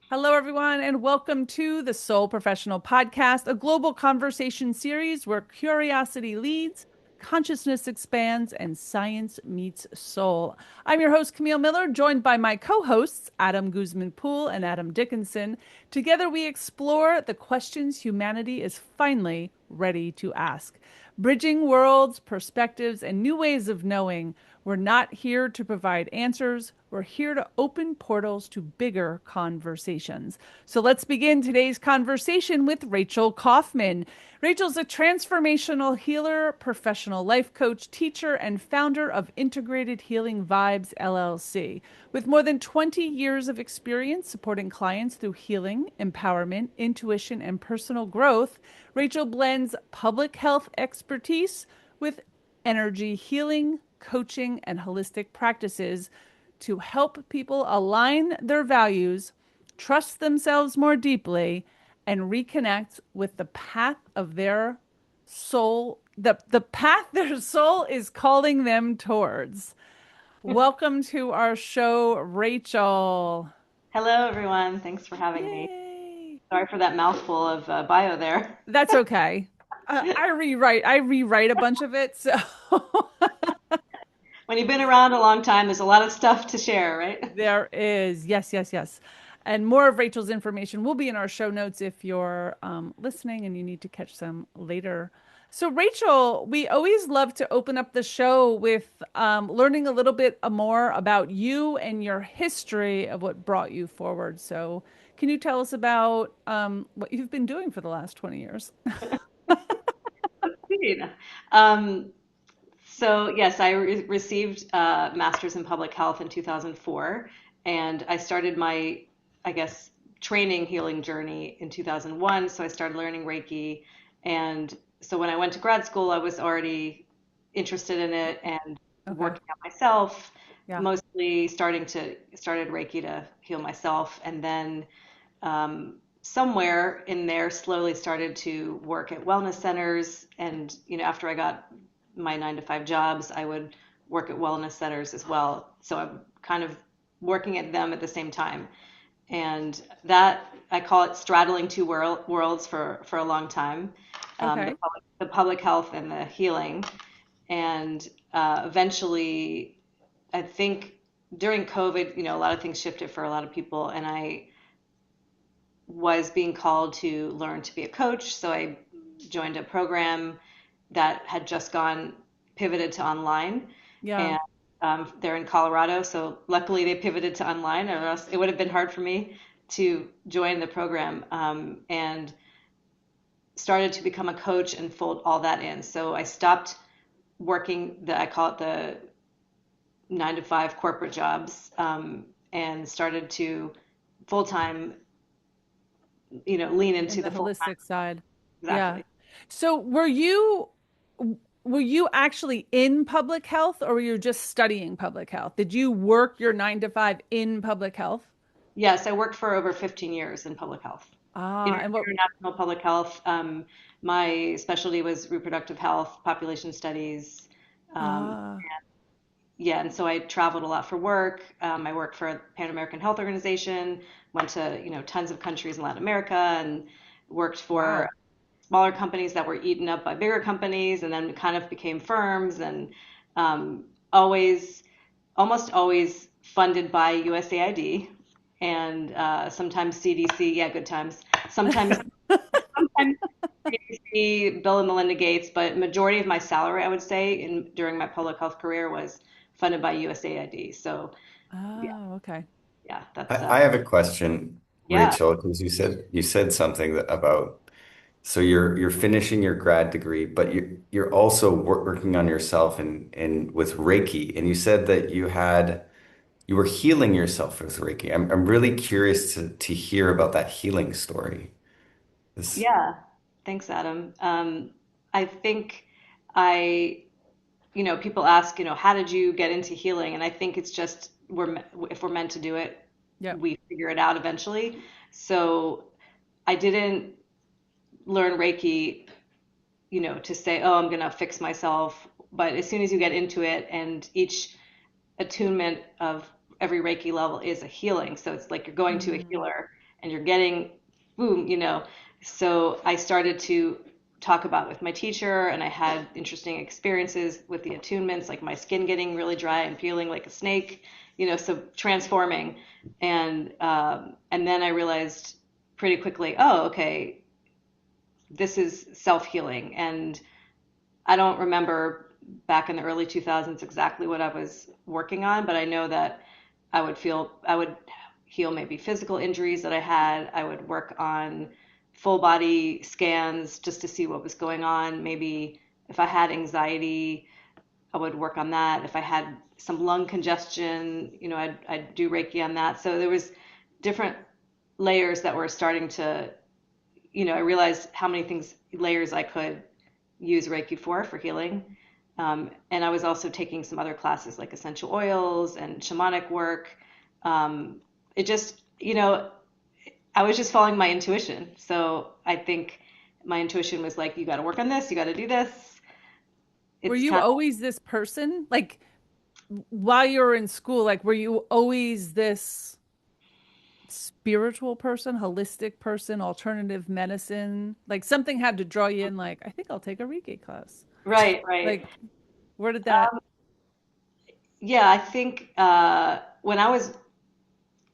Hello, everyone, and welcome to the Soul Professional Podcast, a global conversation series where curiosity leads, consciousness expands, and science meets soul. I'm your host, Camille Miller, joined by my co hosts, Adam Guzman Poole and Adam Dickinson. Together, we explore the questions humanity is finally ready to ask. Bridging worlds, perspectives, and new ways of knowing. We're not here to provide answers. We're here to open portals to bigger conversations. So let's begin today's conversation with Rachel Kaufman. Rachel's a transformational healer, professional life coach, teacher, and founder of Integrated Healing Vibes LLC. With more than 20 years of experience supporting clients through healing, empowerment, intuition, and personal growth, Rachel blends public health expertise with energy healing, coaching, and holistic practices to help people align their values, trust themselves more deeply, and reconnect with the path of their soul, the path their soul is calling them towards. Welcome to our show, Rachel. Hello, everyone. Thanks for having me. Yay. Sorry for that mouthful of bio there. That's okay. I rewrite a bunch of it, so When you've been around a long time, there's a lot of stuff to share, right? there is. Yes, yes, yes. And more of Rachel's information will be in our show notes if you're listening and you need to catch some later. So, Rachel, we always love to open up the show with learning a little bit more about you and your history of what brought you forward. So, can you tell us about what you've been doing for the last 20 years? Sweet. Um, so yes, I received a master's in public health in 2004, and I started my, I guess, training healing journey in 2001. So I started learning Reiki, and so when I went to grad school, I was already interested in it and Okay. working on myself, Yeah. mostly started Reiki to heal myself, and then somewhere in there slowly started to work at wellness centers. And after I got my 9 to 5 jobs, I would work at wellness centers as well, so I'm kind of working at them at the same time. And that, I call it straddling two worlds for a long time, Okay. the public health and the healing. And eventually, I think during COVID, a lot of things shifted for a lot of people, and I was being called to learn to be a coach. So I joined a program that had just gone pivoted to online, Yeah. and they're in Colorado. So luckily they pivoted to online, or else it would have been hard for me to join the program, and started to become a coach and fold all that in. So I stopped working I call it the 9 to 5 corporate jobs, and started to full time, lean In into the the full time. holistic side. Yeah. Exactly. So were you actually in public health or were you just studying public health? Did you work your 9 to 5 in public health? Yes, I worked for over 15 years in public health, And what international public health. My specialty was reproductive health, population studies. Um, ah yeah, and so I traveled a lot for work. I worked for a Pan American Health Organization, went to, tons of countries in Latin America, and worked for wow. smaller companies that were eaten up by bigger companies, and then kind of became firms, and always, almost always funded by USAID, and sometimes CDC. Yeah, good times. Sometimes CDC, Bill and Melinda Gates, but majority of my salary, I would say, in during my public health career was funded by USAID. So yeah, Oh, okay. yeah, that's I have a question, yeah. Rachel, because you said something about so you're finishing your grad degree, but you're also working on yourself and with Reiki, and you said that you were healing yourself with Reiki. I'm really curious to hear about that healing story. This, Yeah, thanks, Adam. I think I, people ask, how did you get into healing? And I think it's just if we're meant to do it, Yep. we figure it out eventually. So I didn't learn Reiki, to say, oh, I'm gonna fix myself. But as soon as you get into it, and each attunement of every Reiki level is a healing, so it's like you're going to a Mm, healer, and you're getting boom, So I started to talk about with my teacher, and I had interesting experiences with the attunements, like my skin getting really dry and feeling like a snake, so transforming. And then I realized pretty quickly, oh, okay, this is self-healing. And I don't remember back in the early 2000s exactly what I was working on, but I know that I would heal maybe physical injuries that I had. I would work on full body scans just to see what was going on. Maybe if I had anxiety, I would work on that. If I had some lung congestion, I'd do Reiki on that. So there was different layers that were starting to, I realized how many layers I could use Reiki for healing. And I was also taking some other classes like essential oils and shamanic work. It just, I was just following my intuition. So I think my intuition was like, you got to work on this, you got to do this. Were It's you kind of, always this person? Like while you were in school, like were you always this spiritual person, holistic person, alternative medicine? Like something had to draw you in, like, I think I'll take a Reiki class. right, right. Like, where did that? Yeah, I think when I was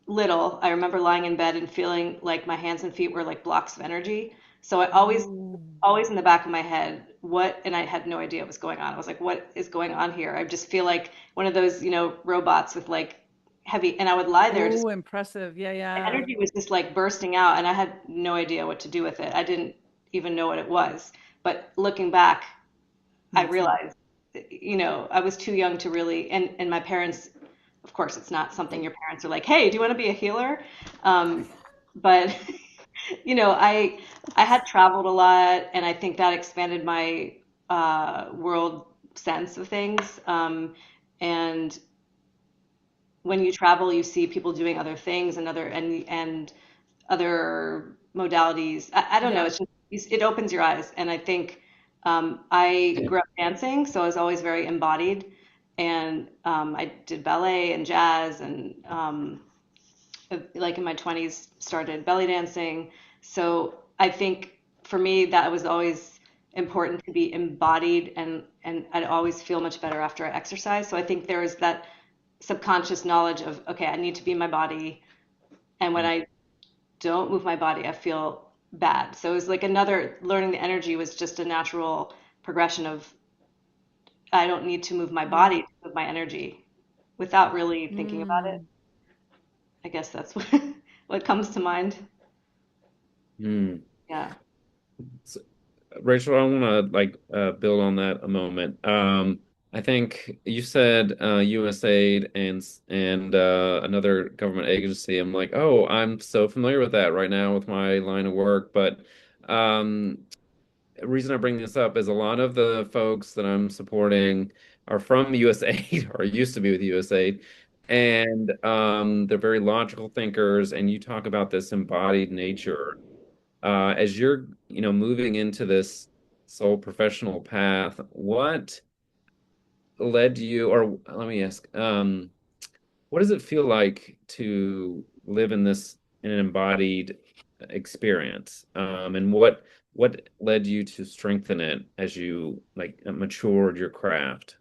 little, I remember lying in bed and feeling like my hands and feet were like blocks of energy. So I Oh, always in the back of my head, and I had no idea what was going on. I was like, what is going on here? I just feel like one of those, robots with like heavy, and I would lie there, just oh, impressive. Yeah, the yeah. energy was just like bursting out, and I had no idea what to do with it. I didn't even know what it was. But looking back, I Makes sense. realized, I was too young to really, and my parents, of course, it's not something your parents are like, hey, do you want to be a healer? But I had traveled a lot, and I think that expanded my world sense of things. And when you travel, you see people doing other things and other modalities. I don't know. Yeah. It's just it opens your eyes, and I think I grew up dancing, so I was always very embodied, and I did ballet and jazz, and like in my 20s started belly dancing. So I think for me that was always important to be embodied, and I'd always feel much better after I exercise. So I think there is that subconscious knowledge of, okay, I need to be in my body, and when I don't move my body, I feel bad. So it was like another learning the energy was just a natural progression of I don't need to move my Yeah. body to move my energy without really thinking about it. Mm. I guess that's what comes to mind. Hmm. Yeah. So, Rachel, I want to build on that a moment. I think you said USAID and another government agency. I'm like, oh, I'm so familiar with that right now with my line of work. But um, the reason I bring this up is a lot of the folks that I'm supporting are from USAID or used to be with USAID. And they're very logical thinkers, and you talk about this embodied nature as you're, moving into this soul professional path, what led you, or let me ask, what does it feel like to live in an embodied experience? And what led you to strengthen it as you matured your craft?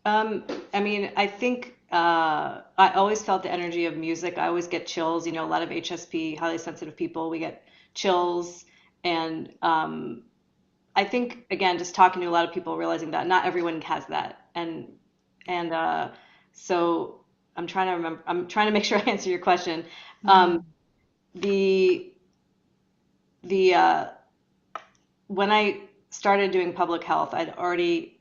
Um, I mean, I think I always felt the energy of music. I always get chills. A lot of HSP, highly sensitive people, we get chills. And I think, again, just talking to a lot of people, realizing that not everyone has that. And so I'm trying to remember, I'm trying to make sure I answer your question. Um, Mm. the the when I started doing public health, I'd already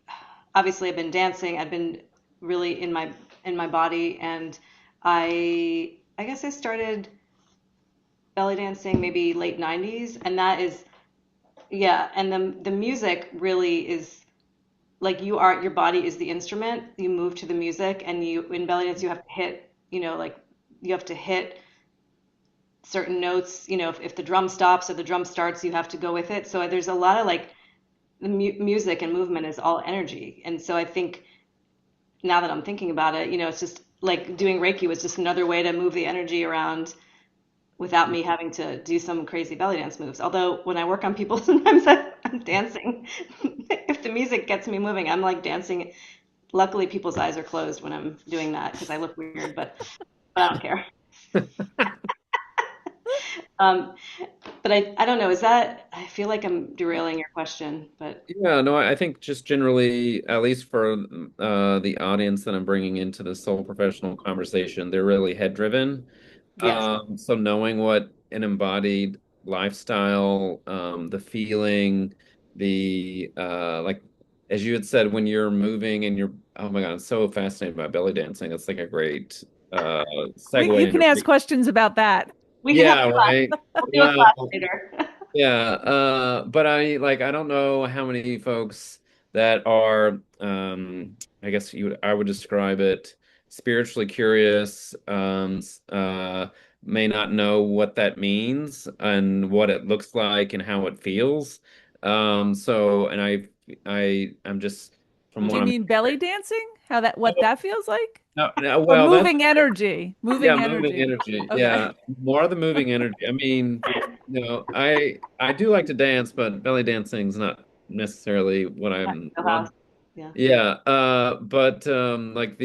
obviously I've been dancing. I've been really in my body, and I guess I started belly dancing maybe late 90s, and that is yeah. And the music really is like your body is the instrument. You move to the music, and you in belly dance you have to hit like you have to hit certain notes. If the drum stops or the drum starts, you have to go with it. So there's a lot of like the music and movement is all energy. And so I think now that I'm thinking about it, it's just like doing Reiki was just another way to move the energy around without me having to do some crazy belly dance moves. Although when I work on people, sometimes I'm dancing. If the music gets me moving, I'm like dancing. Luckily, people's eyes are closed when I'm doing that because I look weird, but I don't care. Um, but I don't know. Is that, I feel like I'm derailing your question, but Yeah, no, I think just generally, at least for the audience that I'm bringing into the soul professional conversation, they're really head driven. yes. So knowing what an embodied lifestyle, the feeling, the like as you had said, when you're moving and you're, oh my God, I'm so fascinated by belly dancing. It's like a great segue You can into ask questions about that. We can have yeah, a class. right. We'll do a class Well, later. yeah, but I don't know how many folks that are I guess I would describe it spiritually curious, may not know what that means and what it looks like and how it feels. So and I'm just from Do what you I'm mean belly dancing? What that feels like? no, no, Or well, that's moving energy? yeah, Moving moving energy. energy. Okay. Yeah, more of the moving energy. I mean, I do like to dance, but belly dancing's not necessarily what I'm House. one. Yeah. Yeah, but like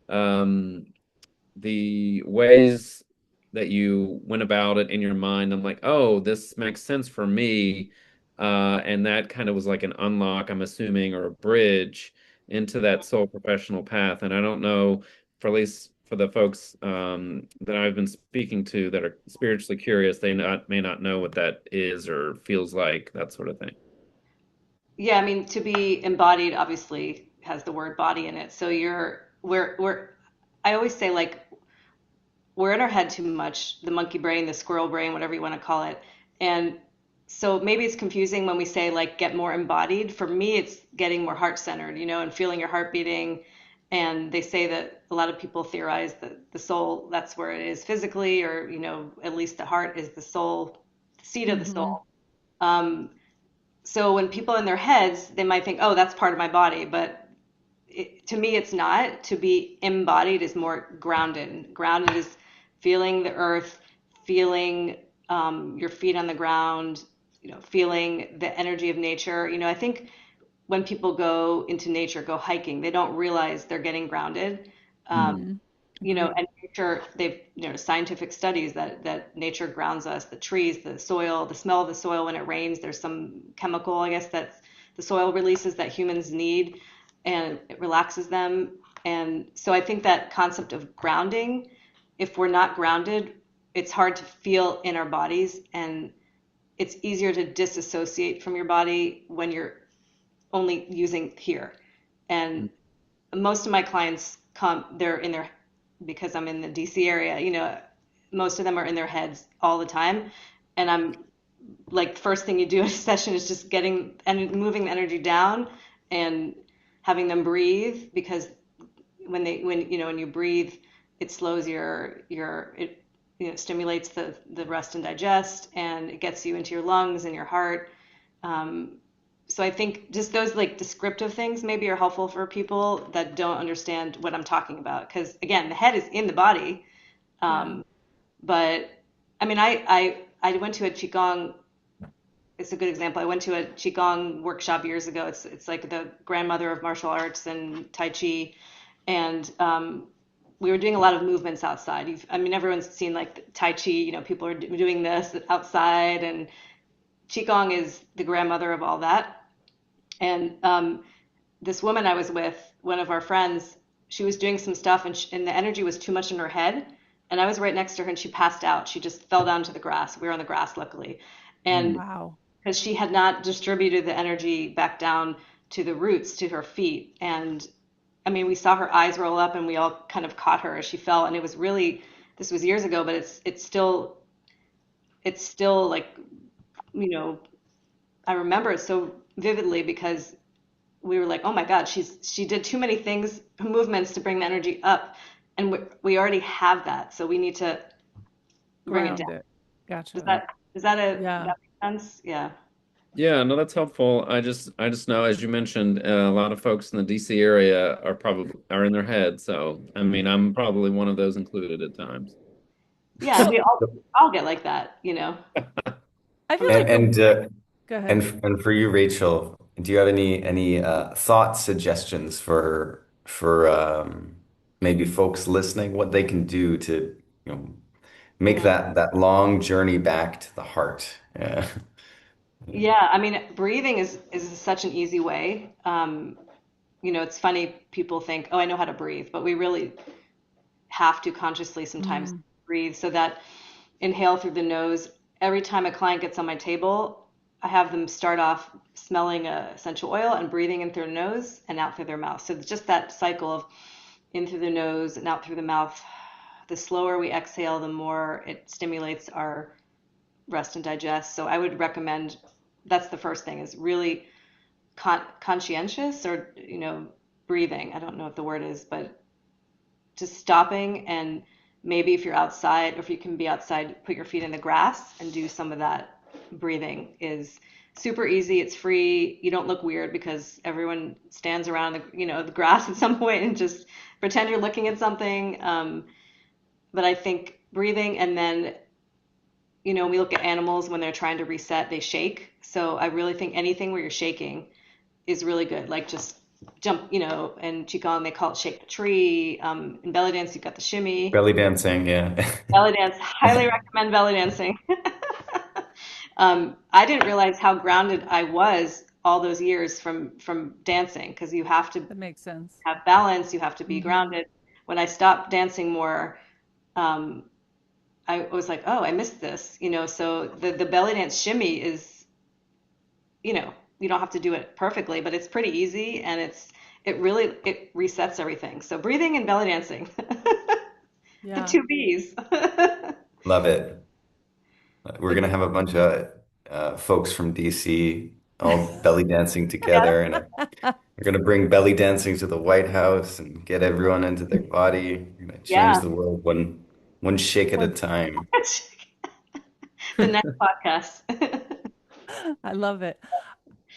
um the ways that you went about it in your mind, I'm like, oh, this makes sense for me. And that kind of was like an unlock, I'm assuming, or a bridge into that soul professional path. And I don't know, for at least for the folks that I've been speaking to that are spiritually curious, may not know what that is or feels like, that sort of thing. Yeah, I mean, to be embodied obviously has the word body in it. So we're, I always say like we're in our head too much, the monkey brain, the squirrel brain, whatever you want to call it. And so maybe it's confusing when we say like get more embodied. For me, it's getting more heart centered, and feeling your heart beating. And they say that a lot of people theorize that the soul, that's where it is physically, or, at least the heart is the soul, the seat of the Hmm. soul. Um, so when people in their heads, they might think, oh, that's part of my body. But to me, it's not. To be embodied is more grounded. Grounded is feeling the earth, feeling your feet on the ground, feeling the energy of nature. I think when people go into nature, go hiking, they don't realize they're getting grounded. Um, Hmm. Agreed. and nature, they've, scientific studies that nature grounds us, the trees, the soil, the smell of the soil when it rains, there's some chemical, I guess, that the soil releases that humans need and it relaxes them. And so I think that concept of grounding, if we're not grounded, it's hard to feel in our bodies and it's easier to disassociate from your body when you're only using here. And most of my clients they're in their, because I'm in the DC area, most of them are in their heads all the time. And I'm like, first thing you do in a session is just getting and moving the energy down and having them breathe because when you breathe, it slows it stimulates the rest and digest and it gets you into your lungs and your heart. Um, so I think just those like descriptive things maybe are helpful for people that don't understand what I'm talking about. Because again, the head is in the body. Yeah. Um, but I mean, I went to a Qigong. It's a good example. I went to a Qigong workshop years ago. It's like the grandmother of martial arts and Tai Chi. And we were doing a lot of movements outside. I mean, everyone's seen like Tai Chi, people are doing this outside. And Qigong is the grandmother of all that. And this woman I was with, one of our friends, she was doing some stuff and the energy was too much in her head. And I was right next to her and she passed out. She just fell down to the grass. We were on the grass, luckily. And Wow. because she had not distributed the energy back down to the roots, to her feet. And I mean, we saw her eyes roll up and we all kind of caught her as she fell. And it was really, this was years ago, but it's still like, you know, I remember it so vividly because we were like, oh my God, she did too many things, movements to bring the energy up, and we already have that, so we need to bring it down. Ground it. Does Gotcha. that does that Yeah. that make sense? Yeah. Yeah, no, that's helpful. I just know, as you mentioned, a lot of folks in the DC area are probably are in their head. So, I mean, I'm probably one of those included at times. Yeah, and Well, we all get like that, you know. I From feel like the, And go ahead. and for you, Rachel, do you have any thoughts, suggestions for maybe folks listening, what they can do to, make Mhm. that long journey back to the heart? Yeah. Yeah, I mean, breathing is such an easy way. You know, it's funny, people think, oh, I know how to breathe, but we really have to consciously sometimes Mm, breathe. So that inhale through the nose. Every time a client gets on my table, I have them start off smelling essential oil and breathing in through their nose and out through their mouth. So it's just that cycle of in through the nose and out through the mouth. The slower we exhale, the more it stimulates our rest and digest. So I would recommend that's the first thing is really conscientious or, breathing. I don't know what the word is, but just stopping and maybe if you're outside or if you can be outside, put your feet in the grass and do some of that breathing is super easy. It's free. You don't look weird because everyone stands around the grass at some point and just pretend you're looking at something. But I think breathing and then, we look at animals when they're trying to reset, they shake. So I really think anything where you're shaking is really good. Like just jump, and Qigong, they call it shake the tree. In belly dance, you've got the shimmy. Belly dancing, yeah. Belly dance, highly recommend belly dancing. I didn't realize how grounded I was all those years from dancing because you have to that makes sense. have balance, you have to be Hmm. grounded. When I stopped dancing more, um, I was like, oh, I missed this, So the belly dance shimmy is, you don't have to do it perfectly, but it's pretty easy and it resets everything. So breathing and belly dancing, the Yeah. two B's. Love it. We're gonna have a bunch of folks from DC all belly dancing Yeah. together, and we're gonna bring belly dancing to the White House and get everyone into their body. We're gonna change Yeah. the world one shake at a One, time. The next podcast. I love it.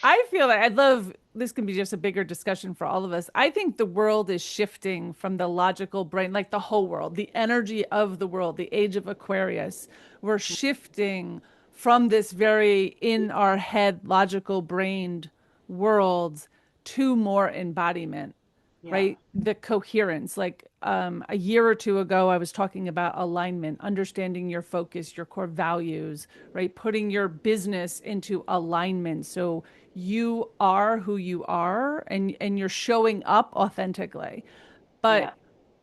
I feel like I'd love this can be just a bigger discussion for all of us. I think the world is shifting from the logical brain, like the whole world, the energy of the world, the age of Aquarius. We're shifting from this very in our head, logical brained world to more embodiment, Yeah. right? The coherence. Like a year or two ago, I was talking about alignment, understanding your focus, your core values, right? Putting your business into alignment. So you are who you are and you're showing up authentically. Yeah. But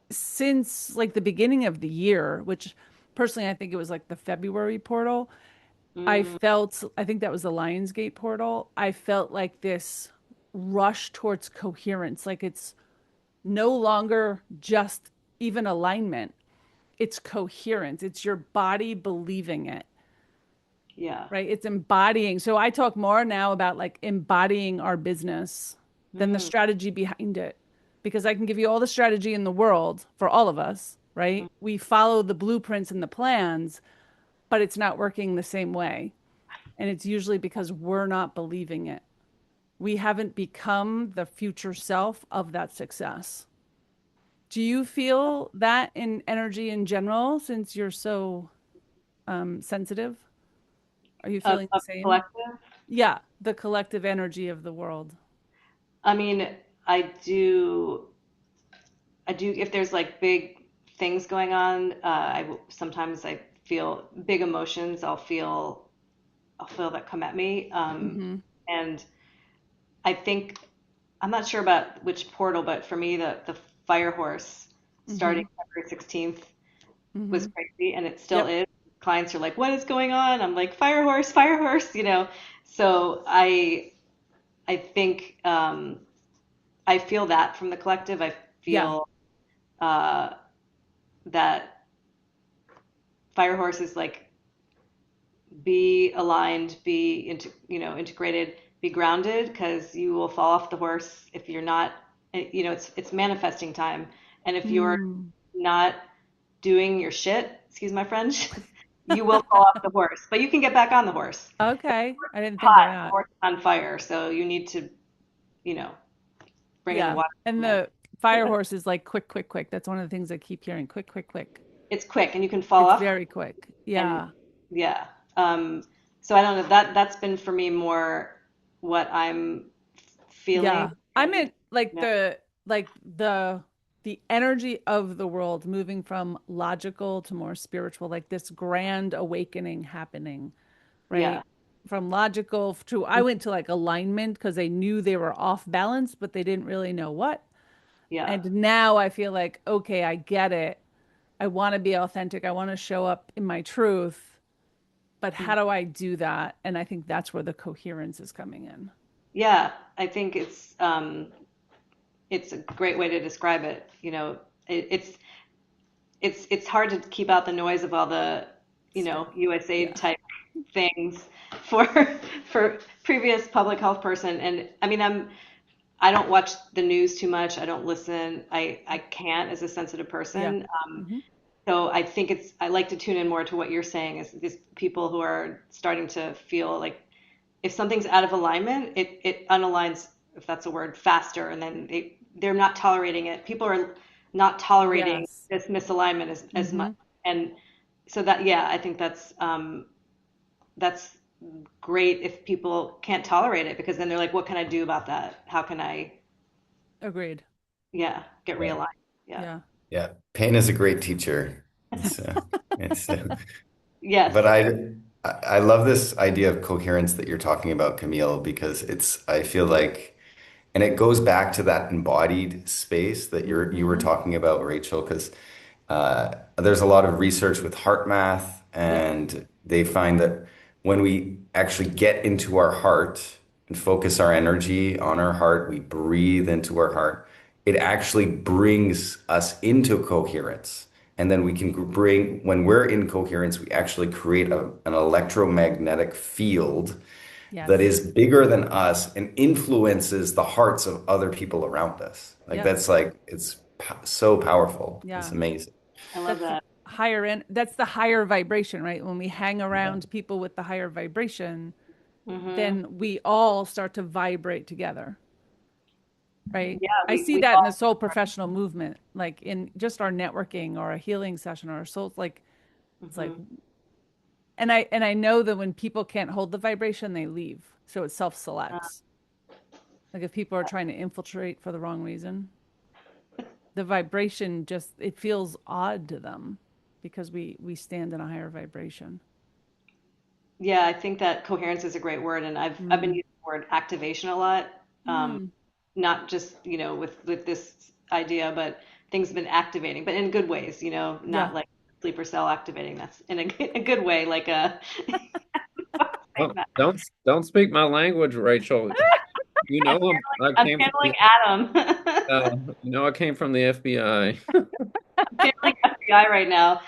since like the beginning of the year, which personally I think it was like the February portal, Mm, I think that was the Lionsgate portal. I felt like this rush towards coherence, like it's no longer just even alignment, it's coherence. It's your body believing it, yeah. right? It's embodying. So I talk more now about like embodying our business than the Mm, strategy behind it, because I can give you all the strategy in the world for all of us, right? We follow the blueprints and the plans, but it's not working the same way. And it's usually because we're not believing it. We haven't become the future self of that success. Do you feel that in energy in general, since you're so sensitive? Are you feeling the of same? collective. Yeah, the collective energy of the world. I mean, I do. I do. If there's like big things going on, sometimes I feel big emotions. I'll feel that come at me. Hmm. And I think I'm not sure about which portal, but for me, the fire horse starting Hmm. February 16th was Hmm. crazy, and it still Yep. is. Clients are like, "What is going on?" I'm like, fire horse," So I think I feel that from the collective. I Yeah. feel uh, that fire horse is like be aligned, integrated, be grounded, because you will fall off the horse if you're not. It's manifesting time, and if you're Mm. not doing your shit, excuse my French, you will fall off the horse. But you can get back on the horse. Okay. I didn't think of Hot, the that. horse is on fire, so you need to, you know, bring in the Yeah. water And from the fire horse is like quick, quick, quick. That's one of the things I keep hearing. Quick, quick, quick. it's quick and you can fall It's off very quick. and Yeah. yeah. So I don't know, that's been for me more what I'm feeling Yeah. I and meant like yeah, the energy of the world moving from logical to more spiritual, like this grand awakening happening, yeah, right? From logical to I went to like alignment because they knew they were off balance, but they didn't really know what. yeah, And now I feel like, okay, I get it. I want to be authentic. I want to show up in my truth, but how do I do that? And I think that's where the coherence is coming in. yeah. I think it's a great way to describe it. It's hard to keep out the noise of all the, USAID Yeah. type things for for previous public health person. And I mean, I don't watch the news too much. I don't listen. I can't as a sensitive Yeah. person. Hmm. So I think I like to tune in more to what you're saying is these people who are starting to feel like if something's out of alignment, it unaligns, if that's a word, faster, and then they're not tolerating it. People are not tolerating Yes. this misalignment as much, Hmm. and so that yeah, I think that's great if people can't tolerate it because then they're like, what can I do about that? How can I Agreed. yeah get Yeah. realigned? Yeah. Yeah. Yeah. Pain is a great teacher. It's it's Yes. but I love this idea of coherence that you're talking about, Camille, because I feel like, and it goes back to that embodied space that you were Hmm. talking about, Rachel, because there's a lot of research with heart math, Yep. and they find that when we actually get into our heart and focus our energy on our heart, we breathe into our heart, it actually brings us into coherence. And then we can bring, when we're in coherence, we actually create an electromagnetic field that Yes. is bigger than us and influences the hearts of other people around us. Like Yep. that's like, it's so powerful. It's Yeah. amazing. I love That's that. higher end. That's the higher vibration, right? When we hang Yeah. around people with the higher vibration, Hmm. then we all start to vibrate together, right? Yeah, I see we that in the all soul professional movement, like in just our networking or a healing session or a soul, like it's like, hmm and I know that when people can't hold the vibration, they leave. So it self-selects. Like if people are trying to infiltrate for the wrong reason, the vibration just it feels odd to them because we stand in a higher vibration. Yeah, I think that coherence is a great word, and I've been Mm. using the word activation a lot. Um, Mm. Not just, with this idea, but things have been activating, but in good ways, Yeah. not like sleeper cell activating. That's in a good way, like a Oh, don't speak my language, Rachel. You know I I'm came from channeling the Adam. I came from the FBI. Channeling FBI right now,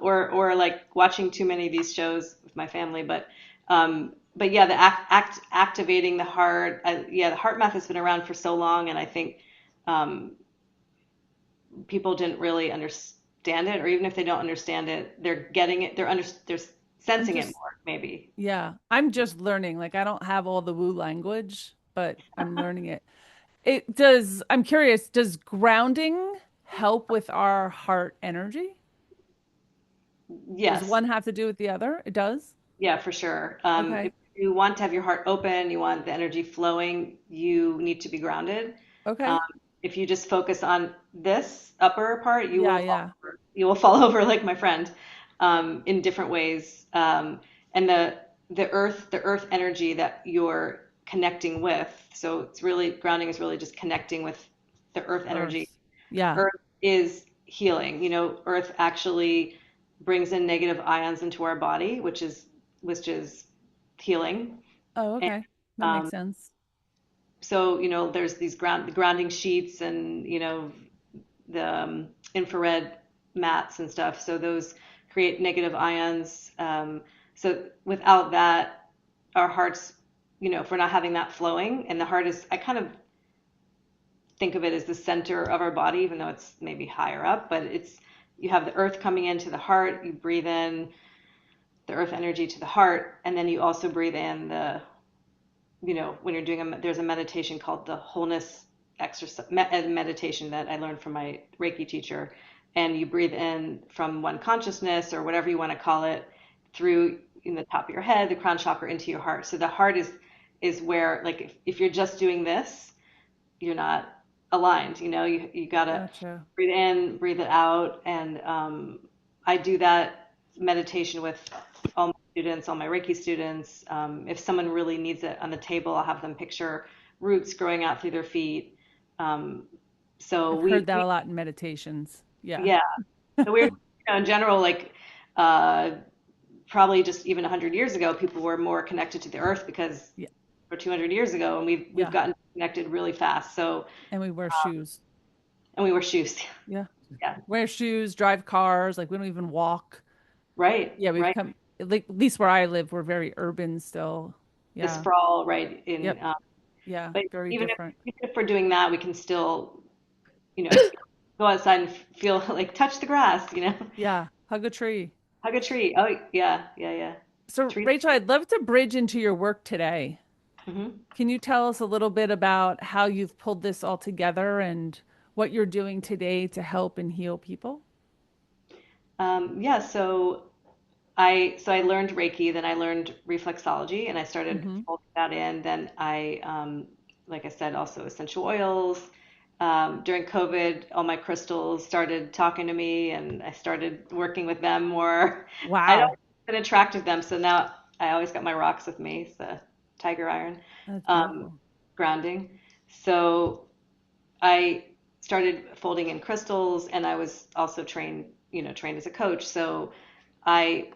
or like watching too many of these shows with my family. But yeah, the activating the heart. Yeah, the heart math has been around for so long, and I think um, people didn't really understand it, or even if they don't understand it, they're getting it. They're I'm sensing it just more, maybe. yeah, I'm just learning. Like I don't have all the woo language, but I'm learning it. It does, I'm curious, does grounding help with our heart energy? Does Yes, one have to do with the other? It does? yeah, for sure. If Okay. you want to have your heart open, you want the energy flowing, you need to be grounded. Um, Okay. if you just focus on this upper part, Yeah, yeah. you will fall over like my friend, in different ways. And the earth energy that you're connecting with. So it's really grounding is really just connecting with the earth energy. Earth. Yeah. Earth is healing. Earth actually brings in negative ions into our body, which is healing. Oh, And okay. That makes um, sense. so, there's these grounding sheets and, the infrared mats and stuff. So those create negative ions. So without that, our hearts, if we're not having that flowing, and the heart is, I kind of think of it as the center of our body, even though it's maybe higher up, but you have the earth coming into the heart, you breathe in the earth energy to the heart, and then you also breathe in when you're doing there's a meditation called the wholeness exercise meditation that I learned from my Reiki teacher, and you breathe in from one consciousness or whatever you want to call it through in the top of your head, the crown chakra into your heart. So the heart is where, like, if you're just doing this, you're not aligned. You gotta Gotcha. breathe in, breathe it out, and I do that meditation with all my students, all my Reiki students. If someone really needs it on the table, I'll have them picture roots growing out through their feet. Um, so I've heard that a lot in meditations. Yeah. yeah. So we're, in general, like, uh, probably just even 100 years ago, people were more connected to the earth because Yeah. for 200 years ago, and we've Yeah. gotten connected really fast. So, And we wear shoes. and we wear shoes. Yeah. Yeah. Wear shoes, drive cars, like we don't even walk. Right. Yeah, we've Right. come, like, at least where I live, we're very urban still. The Yeah. sprawl, right? Yep. Yeah. But Very even if, different. even if we're doing that, we can still, you know, go outside and feel like touch the grass, Yeah. Hug a tree. hug a tree. Oh, yeah, yeah, yeah. So, Tree. Rachel, I'd love to bridge into your work today. Hmm. Can you tell us a little bit about how you've pulled this all together and what you're doing today to help and heal people? Yeah. So I learned Reiki, then I learned reflexology, and I started Hmm. folding that in. Then like I said, also essential oils. During COVID, all my crystals started talking to me, and I started working with them more. I'd always Wow. been attracted to them, so now I always got my rocks with me. It's the tiger iron, That's um, beautiful. grounding. So I started folding in crystals, and I was also trained as a coach. So I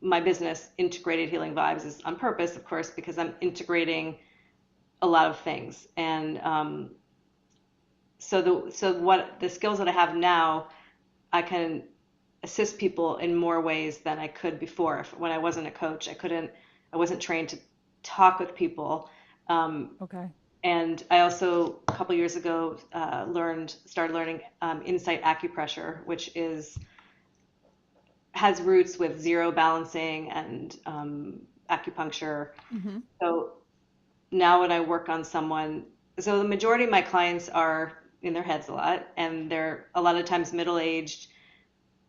my business, Integrated Healing Vibes, is on purpose, of course, because I'm integrating a lot of things. And so what the skills that I have now, I can assist people in more ways than I could before. When I wasn't a coach, I wasn't trained to talk with people. Um, Okay. and I also, a couple years ago, started learning insight acupressure, which has roots with zero balancing and acupuncture. Hmm. So now when I work on someone, so the majority of my clients are in their heads a lot, and they're a lot of times middle-aged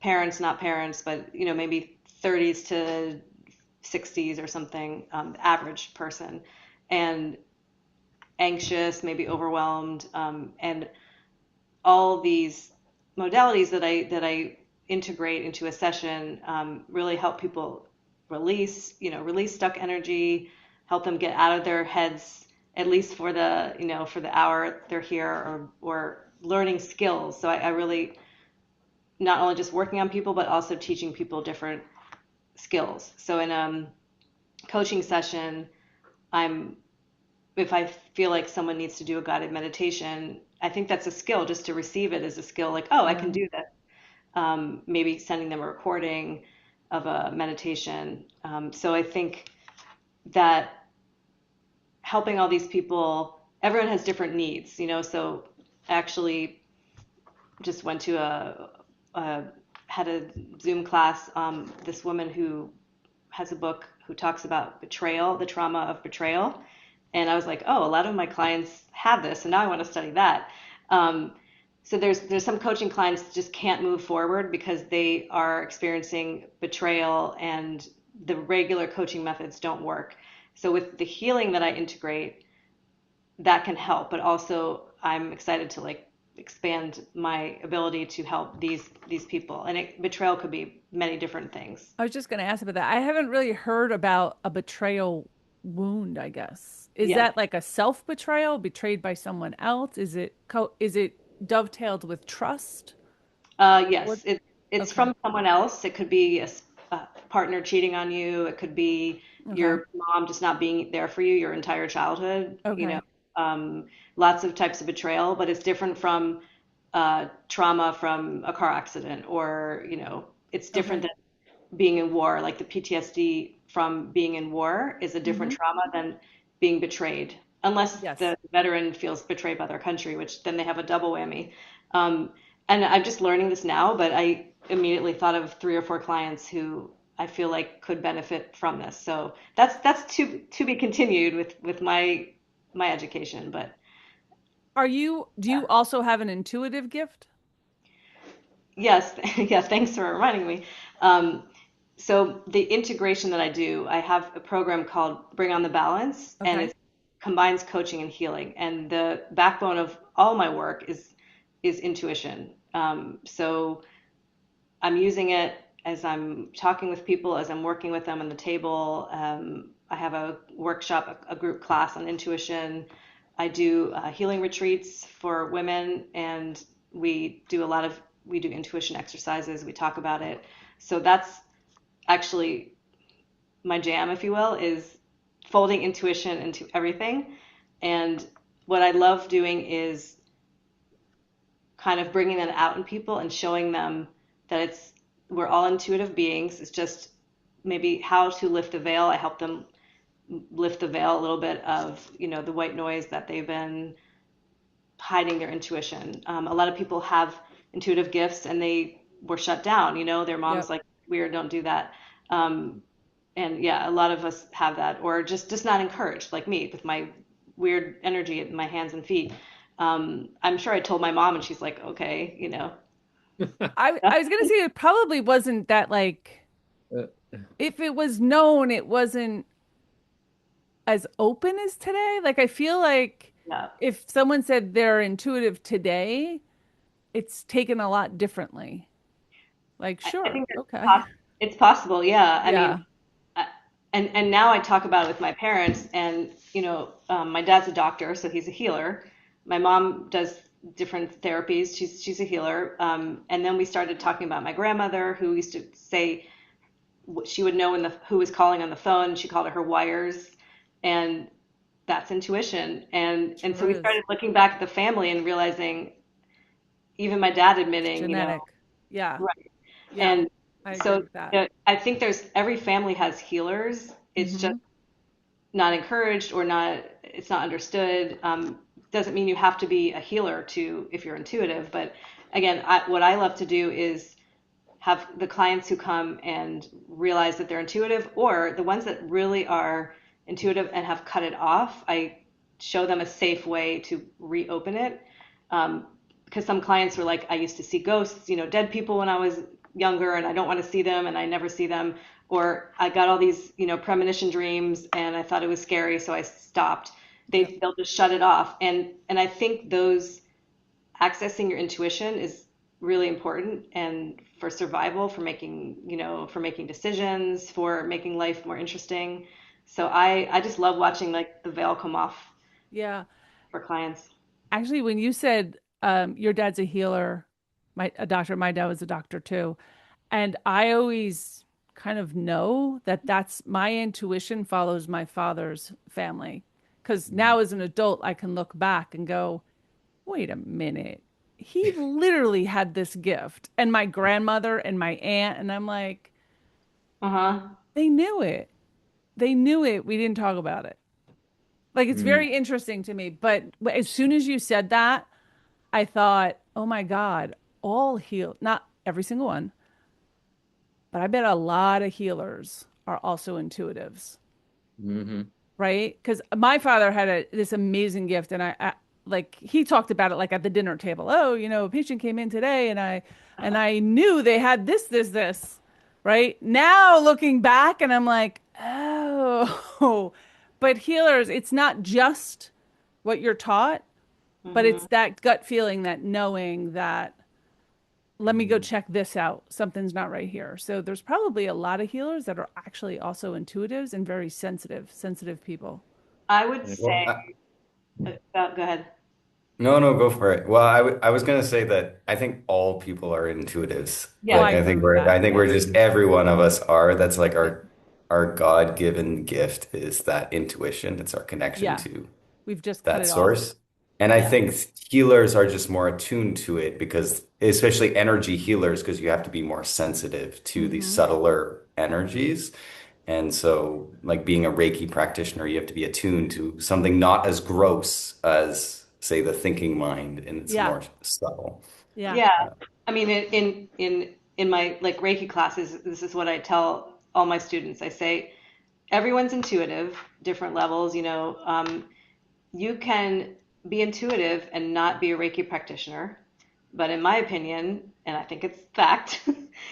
parents, not parents, but maybe 30s to 60s or something, average person, and anxious, maybe overwhelmed, and all these modalities that I integrate into a session really help people release stuck energy, help them get out of their heads at least for the hour they're here, or learning skills. So I really not only just working on people but also teaching people different skills. So in a coaching session, I'm if I feel like someone needs to do a guided meditation, I think that's a skill just to receive it as a skill, like, oh, I can Yeah. do this. Maybe sending them a recording of a meditation. So I think that helping all these people, everyone has different needs, so actually just went to a had a Zoom class. This woman who has a book who talks about betrayal, the trauma of betrayal. And I was like, oh, a lot of my clients have this, and now I want to study that. Um, so there's some coaching clients that just can't move forward because they are experiencing betrayal and the regular coaching methods don't work. So with the healing that I integrate, that can help, but also I'm excited to like expand my ability to help these people. And betrayal could be many different things. I was just going to ask about that. I haven't really heard about a betrayal wound, I guess. Is Yes. that like a self-betrayal, betrayed by someone else? Is it dovetailed with trust? What? Yes, it's Okay. from someone else. It could be a partner cheating on you. It could be Okay. your mom just not being there for you your entire childhood. Okay. Lots of types of betrayal, but it's different from trauma from a car accident, or it's different Okay. than being in war. Like the PTSD from being in war is a different Hmm. trauma than being betrayed, unless Yes. the veteran feels betrayed by their country, which then they have a double whammy. Um, and I'm just learning this now, but I immediately thought of 3 or 4 clients who I feel like could benefit from this. So that's to be continued with my education. But Do you also have an intuitive gift? Yes, yeah, thanks for reminding me. Um, so the integration that I do, I have a program called Bring on the Balance, and Okay. it combines coaching and healing. And the backbone of all my work is intuition. So I'm using it as I'm talking with people, as I'm working with them on the table. I have a workshop, a group class on intuition. I do healing retreats for women, and we do intuition exercises. We talk about it. So that's actually my jam, if you will, is folding intuition into everything. And what I love doing is kind of bringing that out in people and showing them that we're all intuitive beings. It's just maybe how to lift the veil. I help them lift the veil a little bit of, the white noise that they've been hiding their intuition. A lot of people have intuitive gifts and they were shut down. Their mom's Yep. like, weird, don't do that. And yeah, a lot of us have that, or just not encouraged, like me with my weird energy in my hands and feet. I'm sure I told my mom, and she's like, okay. I was gonna say it probably wasn't that like Uh, if it was known, it wasn't as open as today. Like I feel like Yeah, if someone said they're intuitive today, it's taken a lot differently. Like, I sure, think okay. it's possible. Yeah, I mean, Yeah. I- and now I talk about it with my parents, and my dad's a doctor, so he's a healer. My mom does different therapies. She's a healer. And then we started talking about my grandmother, who used to say she would know who was calling on the phone. She called it her wires, and that's intuition. And so Sure we is. started looking back at the family and realizing, even my dad It's admitting, genetic. Yeah. right. Yeah. And I agree so with that. I think every family has healers. It's just Hmm. not encouraged, or it's not understood. Doesn't mean you have to be a healer if you're intuitive. But again, what I love to do is have the clients who come and realize that they're intuitive, or the ones that really are intuitive and have cut it off. I show them a safe way to reopen it. Because some clients were like, I used to see ghosts, dead people when I was younger, and I don't want to see them, and I never see them. Or I got all these, premonition dreams, and I thought it was scary, so I stopped. Yep. They'll just shut it off. And I think those accessing your intuition is really important, and for survival, for making decisions, for making life more interesting. So I just love watching like the veil come off Yeah. for clients. Actually, when you said your dad's a healer, a doctor, my dad was a doctor too. And I always kind of know that that's my intuition follows my father's family. Because now as an adult, I can look back and go, wait a minute. He literally had this gift. And my grandmother and my aunt, and I'm like, Uh-huh. they knew it. They knew it. We didn't talk about it. Like it's mm, very interesting to me. But as soon as you said that, I thought, oh my God, all heal, not every single one, but I bet a lot of healers are also intuitives, hmm right? Because my father had this amazing gift, and like he talked about it like at the dinner table. Oh, a patient came in today, and I knew they had this, right? Now looking back, and I'm like, oh, but healers, it's not just what you're taught, but Hmm. it's that gut feeling, that knowing that let me go check this out. Something's not right here. So there's probably a lot of healers that are actually also intuitives and very sensitive people. I would yeah. Well, say, go ahead. no, no, go for it. Well, I was gonna say that I think all people are intuitives. Oh, Yes. I Like agree with that. I think we're just every one of us are. That's like our God-given gift is that intuition. It's our connection Yeah. to We've just cut that it off. source. And I Yeah. think healers are just more attuned to it because, especially energy healers, because you have to be more sensitive to these Hmm. subtler energies. And so, like being a Reiki practitioner, you have to be attuned to something not as gross as, say, the thinking mind, and it's Yeah. more subtle. Yeah. Yeah. I mean, in my like Reiki classes, this is what I tell all my students. I say, everyone's intuitive, different levels. You can be intuitive and not be a Reiki practitioner. But in my opinion, and I think it's fact,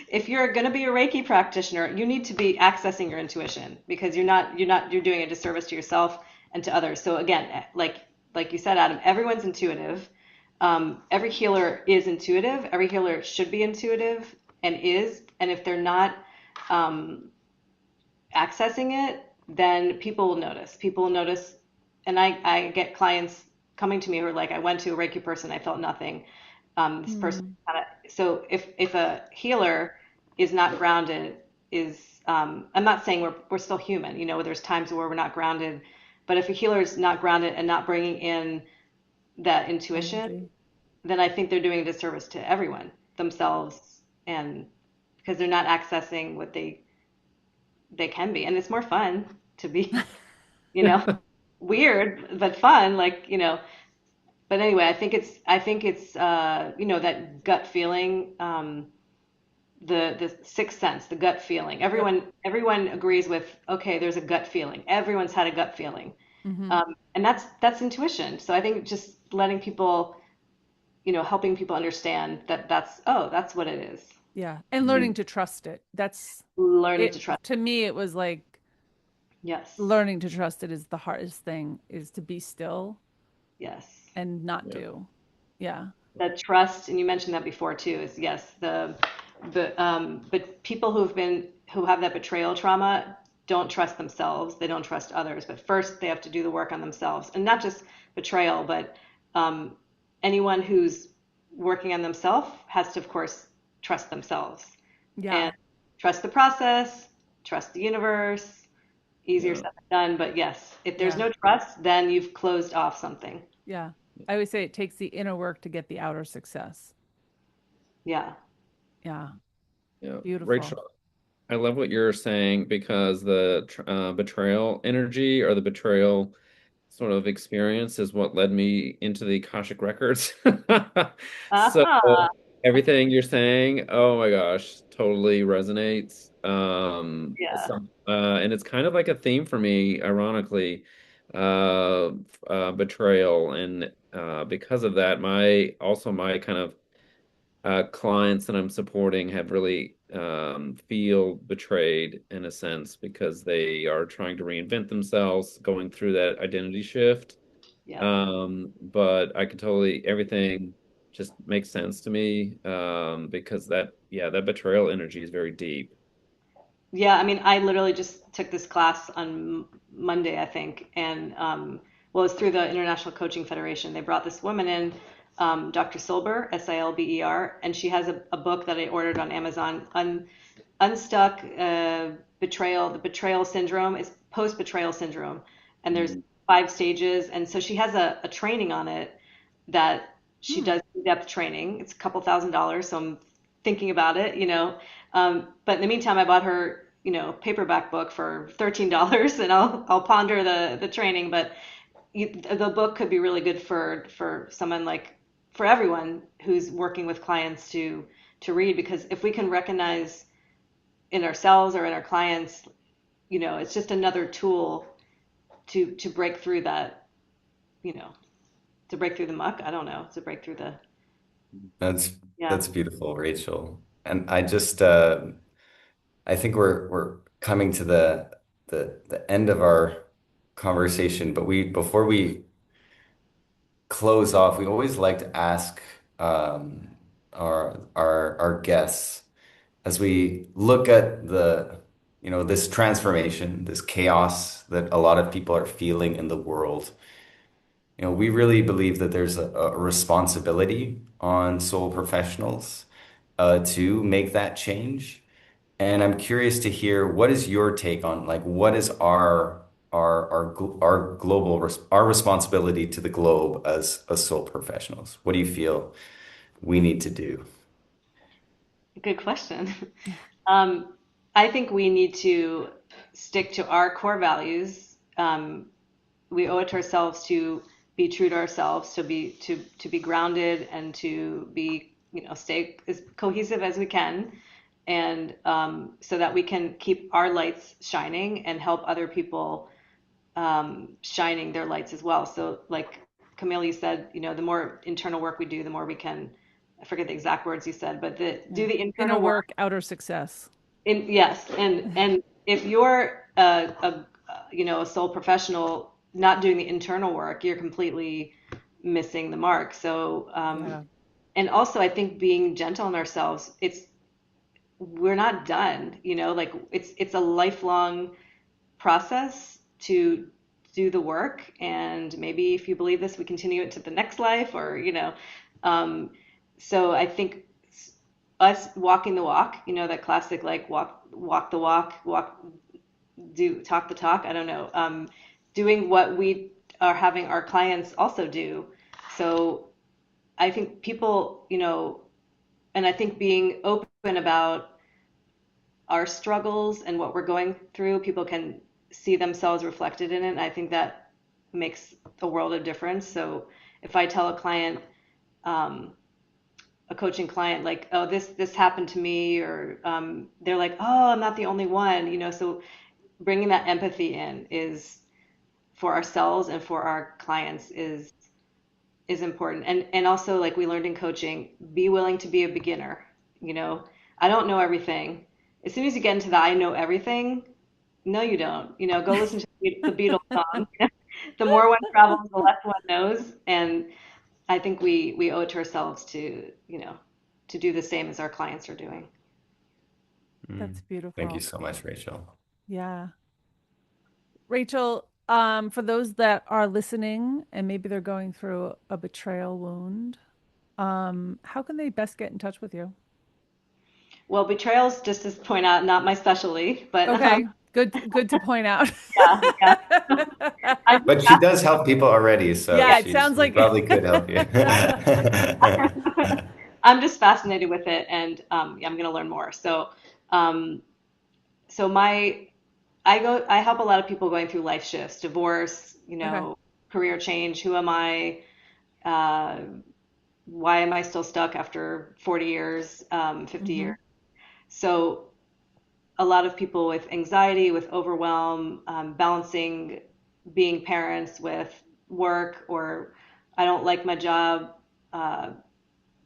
if you're going to be a Reiki practitioner, you need to be accessing your intuition, because you're doing a disservice to yourself and to others. So again, like you said, Adam, everyone's intuitive. Every healer is intuitive. Every healer should be intuitive and is. And if they're not accessing it, then people will notice. People will notice. And I get clients coming to me who are like, I went to a Reiki person, I felt nothing. This person Mm. kind of, so if a healer is not grounded, I'm not saying we're still human, there's times where we're not grounded, but if a healer is not grounded and not bringing in that intuition, Energy. then I think they're doing a disservice to everyone, themselves, and because they're not accessing what they can be. And it's more fun to be, you know, weird but fun, but anyway, I think it's that gut feeling, the sixth sense, the gut feeling. Yep. Everyone agrees with, okay, there's a gut feeling. Everyone's had a gut feeling. Hmm. And that's intuition. So I think just letting people, helping people understand that that's what it is. Yeah. And learning to trust it. That's Learning to it. trust. To me, it was like Yes. learning to trust it is the hardest thing, is to be still Yes. and not Yeah. do. Yeah. The trust, and you mentioned that before too, is yes, but people who have that betrayal trauma don't trust themselves. They don't trust others. But first, they have to do the work on themselves, and not just betrayal, but um, anyone who's working on themselves has to, of course, trust themselves Yeah. and trust the process, trust the universe. Easier Yeah. said than done, but yes, if there's Yeah. no trust, then you've closed off something. Yeah. I always say it takes the inner work to get the outer success. Yeah. Yeah. Yeah. Beautiful. Rachel, I love what you're saying because the betrayal energy or the betrayal sort of experience is what led me into the Akashic Records. So Uh-huh. everything you're saying, oh my gosh, totally resonates. Yeah. And it's kind of like a theme for me, ironically, betrayal. And because of that, my kind of clients that I'm supporting have really feel betrayed in a sense because they are trying to reinvent themselves, going through that identity shift. Yeah. But I can totally, everything just makes sense to me because that betrayal energy is very deep. Yeah, I mean, I literally just took this class on Monday, I think, and well, it's through the International Coaching Federation. They brought this woman in, Dr. Silber, Silber, and she has a book that I ordered on Amazon, Unstuck Betrayal, the Betrayal Syndrome. It's post-betrayal syndrome, and there's Mhm. 5 stages, and so she has a training on it that she Hmm. does in-depth training. It's a couple $1,000s, so I'm thinking about it. But in the meantime, I bought her, paperback book for $13, and I'll ponder the training. But the book could be really good for someone, like for everyone who's working with clients to read, because if we can recognize in ourselves or in our clients, it's just another tool to break through that, you know, to break through the muck. I don't know, to break through the That's yeah. that's beautiful, Rachel. And I think we're coming to the end of our conversation, but we before we close off, we always like to ask our guests as we look at this transformation, this chaos that a lot of people are feeling in the world. We really believe that there's a responsibility on soul professionals to make that change. And I'm curious to hear what is your take on like what is our global our responsibility to the globe as soul professionals? What do you feel we need to do? Good question. Um, I think we need to stick to our core values. We owe it to ourselves to be true to ourselves, to be grounded, and to be, stay as cohesive as we can, and so that we can keep our lights shining and help other people shining their lights as well. So, like Camille, you said, the more internal work we do, the more we can I forget the exact words you said, but Yeah. do the Inner internal work. work, outer success. Yes, and if you're a soul professional not doing the internal work, you're completely missing the mark. So Yeah. and also I think being gentle on ourselves, we're not done, like it's a lifelong process to do the work, and maybe if you believe this, we continue it to the next life, or um, so I think us walking the walk, that classic like walk the walk, do talk the talk. I don't know, doing what we are having our clients also do. So I think people, and I think being open about our struggles and what we're going through, people can see themselves reflected in it. And I think that makes a world of difference. So if I tell a client, um, a coaching client, like, oh, this happened to me, or they're like, oh, I'm not the only one, so bringing that empathy in is for ourselves and for our clients is important. And also, like we learned in coaching, be willing to be a beginner. You know, I don't know everything. As soon as you get into that, I know everything. No, you don't. Go listen to the Beatles song. The more one travels, the less one knows. And I think we owe it to ourselves to do the same as our clients are doing. That's Thank you beautiful. so much, Rachel. Yeah. Rachel, for those that are listening and maybe they're going through a betrayal wound, how can they best get in touch with you? Well, betrayals, just to point out, not my specialty, but Okay, good to point out. yeah, yeah. I But she does help people already, so Yeah, yeah, it sounds she like probably could help you. I'm just fascinated with it, and yeah, I'm going to learn more. Um, so I help a lot of people going through life shifts, divorce, Okay. career change. Who am I? Uh, why am I still stuck after 40 years, 50 Hmm. years? So a lot of people with anxiety, with overwhelm, balancing being parents with work, or I don't like my job. Uh,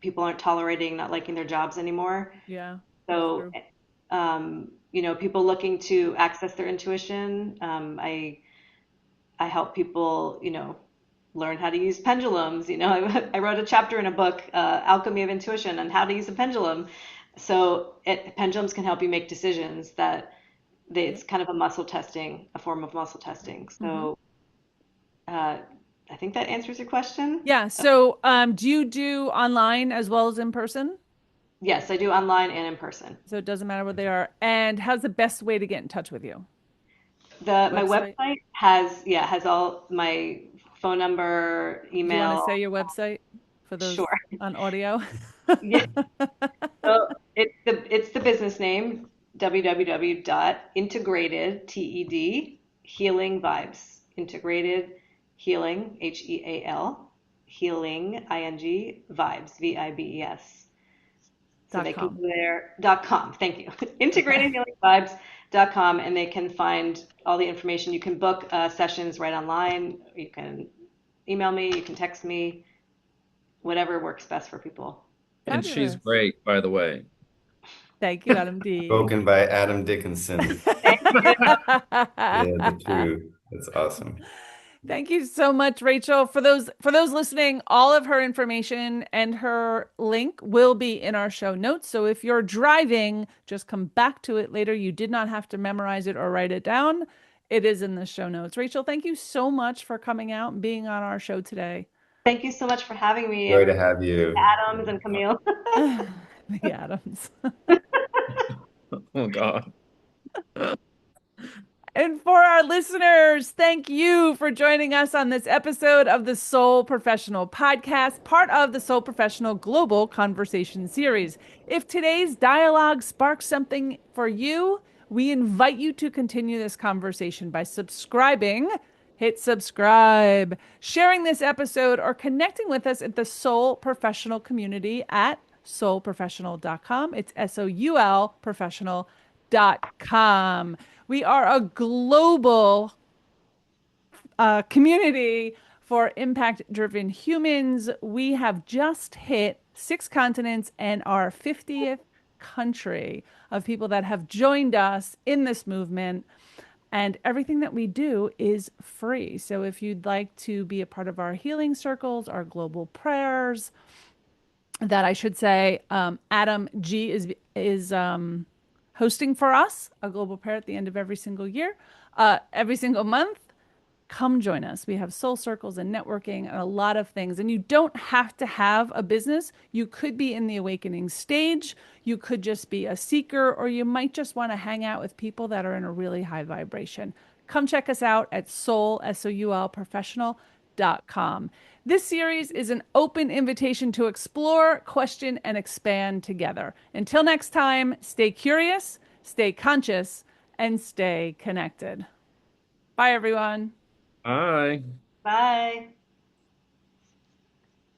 People aren't tolerating not liking their jobs anymore. Yeah, that's So, true. people looking to access their intuition. I help people, learn how to use pendulums. I wrote a chapter in a book, Alchemy of Intuition, on how to use a pendulum. So pendulums can help you make decisions Yep. it's kind of a form of muscle testing. Hmm. So uh, I think that answers your question. Yeah. So, do you do online as well as in person? Yes, I do online and in person. So it doesn't matter where they are. And how's the best way to get in touch with you? My Website? website has all my phone number, Do you want to email. say your website for those Sure. on audio? Yeah. So it's the business name, www.integrated, TED, healing vibes. Integrated healing, HEAL, healing, ING, vibes, VIBES. So Dot they can com. go there, .com, thank you. Okay. Integratinghealingvibes.com, and they can find all the information. You can book sessions right online. You can email me, you can text me, whatever works best for people. And she's Fabulous. great, by the way. Thank you, Adam D. Spoken by Adam Dickinson. Thank you. Yeah, the truth. That's awesome. Thank you so much, Rachel. For those listening, all of her information and her link will be in our show notes. So if you're driving, just come back to it later. You did not have to memorize it or write it down. It is in the show notes. Rachel, thank you so much for coming out and being on our show today. Thank you so much for having me, Joy everyone. to have you. Adams and Camille. The Adams. Oh God. And for our listeners, thank you for joining us on this episode of the Soul Professional Podcast, part of the Soul Professional Global Conversation Series. If today's dialogue sparks something for you, we invite you to continue this conversation by subscribing. Hit subscribe, sharing this episode, or connecting with us at the Soul Professional community at soulprofessional.com. It's SOUL professional.com. We are a global community for impact driven humans. We have just hit 6 continents, and our 50th country of people that have joined us in this movement. And everything that we do is free. So if you'd like to be a part of our healing circles, our global prayers, that I should say, Adam G is hosting for us a global prayer at the end of every single year, every single month. Come join us. We have soul circles and networking and a lot of things. And you don't have to have a business. You could be in the awakening stage. You could just be a seeker, or you might just want to hang out with people that are in a really high vibration. Come check us out at soul professional.com. This series is an open invitation to explore, question, and expand together. Until next time, stay curious, stay conscious, and stay connected. Bye, everyone. Bye. Bye.